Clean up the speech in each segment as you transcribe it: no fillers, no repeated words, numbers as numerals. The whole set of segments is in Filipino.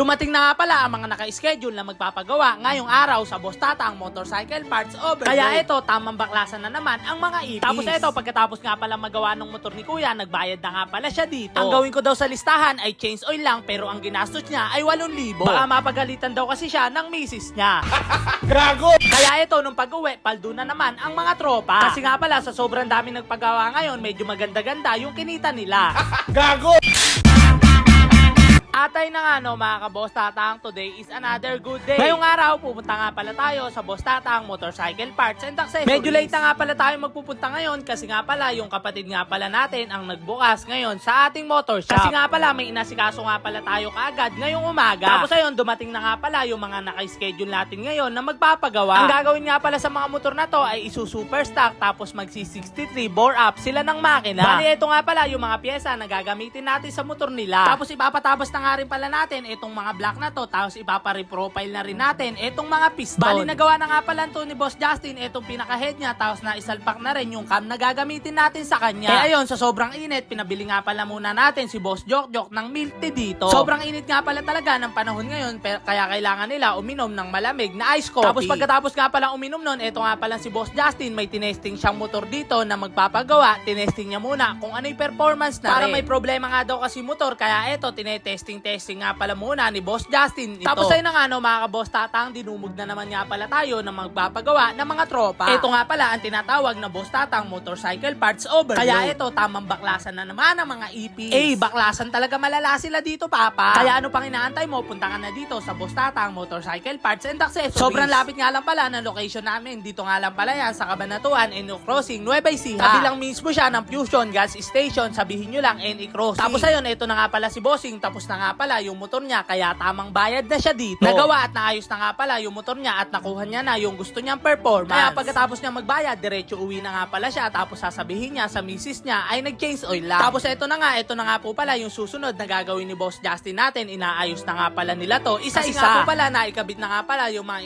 Dumating na nga pala ang mga naka-schedule na magpapagawa ngayong araw sa Boss Tatang Motorcycle Parts Overload. Kaya ito, tamang baklasan na naman ang mga EPs. Tapos ito, pagkatapos nga pala magawa ng motor ni Kuya, nagbayad na nga pala siya dito. Ang gawin ko daw sa listahan ay change oil lang, pero ang ginastos niya ay 8,000. Baka mapagalitan daw kasi siya ng misis niya. Gago! Kaya ito, nung pag-uwi, paldo na naman ang mga tropa. Kasi nga pala, sa sobrang dami nagpagawa ngayon, medyo maganda-ganda yung kinita nila. Gago! Atay na nga no mga ka-Boss Tatang, today is another good day. Ngayong araw, pupunta nga pala tayo sa Boss Tatang Motorcycle Parts and Accessories. Medyo late na nga pala tayo magpupunta ngayon kasi nga pala yung kapatid nga pala natin ang nagbukas ngayon sa ating motor shop. Kasi nga pala may inasikaso nga pala tayo kaagad ngayong umaga. Tapos ayun, dumating na nga pala yung mga naka-schedule natin ngayon na magpapagawa. Ang gagawin nga pala sa mga motor na to ay isu-super stock tapos magsi-63 bore up sila ng makina. Bali, ito nga pala yung mga pyesa na gagamitin natin sa motor nila. Tapos ipapatapos na nga rin pala natin itong mga black na to, tapos ipapa-reprofile na rin natin itong mga piston. Bali, nagawa na nga pala to ni Boss Justin itong pinaka-head niya, tapos na isalpak na rin yung cam na gagamitin natin sa kanya. Kaya ayun, sa sobrang init, pinabili nga pala muna natin si Boss Jok ng milk tea dito. Sobrang init nga pala talaga ng panahon ngayon, kaya kailangan nila uminom ng malamig na ice coffee. Tapos pagkatapos nga pala uminom nun, ito nga pala si Boss Justin, may tinesting siyang motor dito na magpapagawa. Tinesting niya muna kung ano yung performance na para may problema nga daw kasi motor, kaya ito, tinetesting nga pala muna ni Boss Justin ito. Tapos ay na nga no mga ka-Boss Tatang, dinumog na naman nga pala tayo na magpapagawa ng mga tropa. Ito nga pala ang tinatawag na Boss Tatang Motorcycle Parts Overload. Kaya ito, tamang baklasan na naman ng mga EPs. Baklasan talaga malala sila dito, Papa. Kaya ano pang inaantay mo, punta ka na dito sa Boss Tatang Motorcycle Parts and Accessories. Sobrang lapit nga lang pala ng location namin. Dito nga lang pala yan sa Cabanatuan, NO Crossing, Nueva Ecija. Kabilang mismo siya ng Fusion Gas Station. Sabihin nyo lang, NE Crossing. Tapos ayun, ito na nga pala si Bossing. Tapos na nga pala yung motor niya, kaya tamang bayad na siya dito. Nagawa at naayos na nga pala yung motor niya at nakuha niya na yung gusto niyang performance. Kaya pagkatapos niya magbayad, diretso uwi na nga pala siya, tapos sasabihin niya sa misis niya ay nag-change oil lang. Tapos ito na nga po pala yung susunod na gagawin ni Boss Justin natin. Inaayos na nga pala nila to isa-isa. Nga po pala na ikabit na nga pala yung mga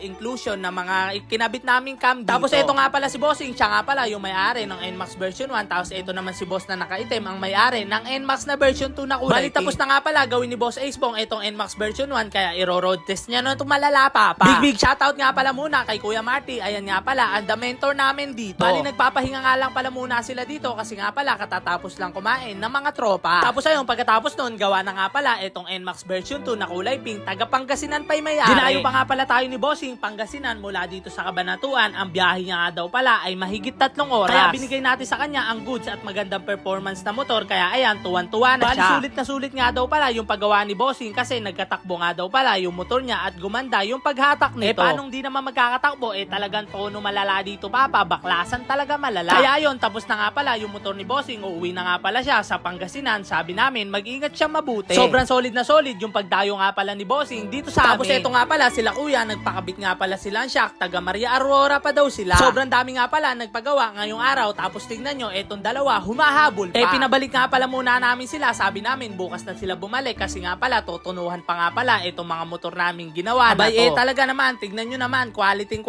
inclusion na mga kinabit naming cam dito. Tapos ito nga pala si Bossing, siya nga pala yung may-ari ng NMAX version 1. Tapos ito naman si Boss na nakaitim, ang may-ari ng NMAX na version 2 na kulay. Bali, tapos na nga pala gawin ni Boss Acebong itong NMAX version 1, kaya iro-road test niya no itong malala, Papa. Big shoutout nga pala muna kay Kuya Marty. Ayan nga pala, ang the mentor namin dito. Bali, nagpapahinga nga lang pala muna sila dito kasi nga pala katatapos lang kumain ng mga tropa. Tapos ayun, pagkatapos nun, gawa na nga pala itong NMAX version 2 na kulay pink, taga Pangasinan pa'y may-ari. Dinayo pa nga pala tayo ni Bossing Pangasinan mula dito sa Cabanatuan. Ang biyahe niya nga daw pala ay mahigit 3 oras. Kaya binigay natin sa kanya ang goods at magandang performance na motor, kaya ayan, tuwan-tuwa na siya. Bali, sulit nga daw pala yung paggawa ni Bossing kasi nagkatakbo nga daw pala yung motor niya at gumanda yung paghatak nito. Paanong di naman magkakatakbo? Talagang tono malala dito, Papa. Baklasan talaga malala. Kaya yun, tapos na nga pala yung motor ni Bossing. Uuwi na nga pala siya sa Pangasinan. Sabi namin, mag-ingat siya mabuti. Sobrang solid na solid yung pagdayo nga pala ni Bossing dito sa amin. Tapos ito nga pala, sila Kuya, nagpakabit nga pala silang shock. Taga Maria Aurora pa daw sila. Sobrang dami nga pala nagpagawa ngayong araw. Tapos tingnan nyo, etong dalawa, humahabol pa. Pinabalik nga pala muna namin sila. Sabi namin, bukas na sila bumalik kasi nga pala, tutunuhan pa nga pala itong mga motor naming ginawa na to. Talaga naman, tignan nyo naman, quality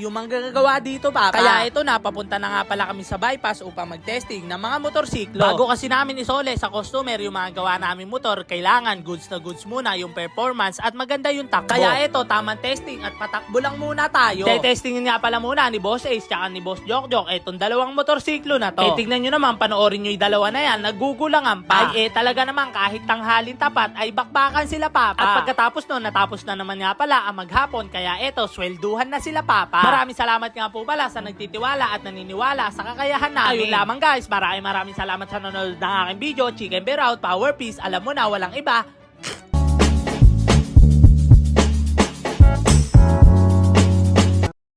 yung mga gagawa dito, Papa. Kaya ito na, papunta na nga pala kami sa bypass upang mag-testing ng mga motorsiklo. Bago kasi namin isole sa customer yung mga gawa namin motor, kailangan goods na goods muna yung performance at maganda yung takbo. Kaya ito, tamang testing at patakbo lang muna tayo. Testingin nga pala muna ni Boss Ace tsaka ni Boss Jok itong dalawang motorsiklo na to. Tignan nyo naman, panoorin nyo yung dalawa na yan, nagugulangan pa. Talaga naman, kahit tanghalin tapat ay bakbakan sila, Papa. At pagkatapos nun, natapos na naman nga pala ang maghapon, kaya eto, swelduhan na sila, Papa. Maraming salamat nga po pala sa nagtitiwala at naniniwala sa kakayahan namin. Ayun lamang guys, maraming salamat sa nanonood ng aking video. Chicken Bear out, Power Peace. Alam mo na, walang iba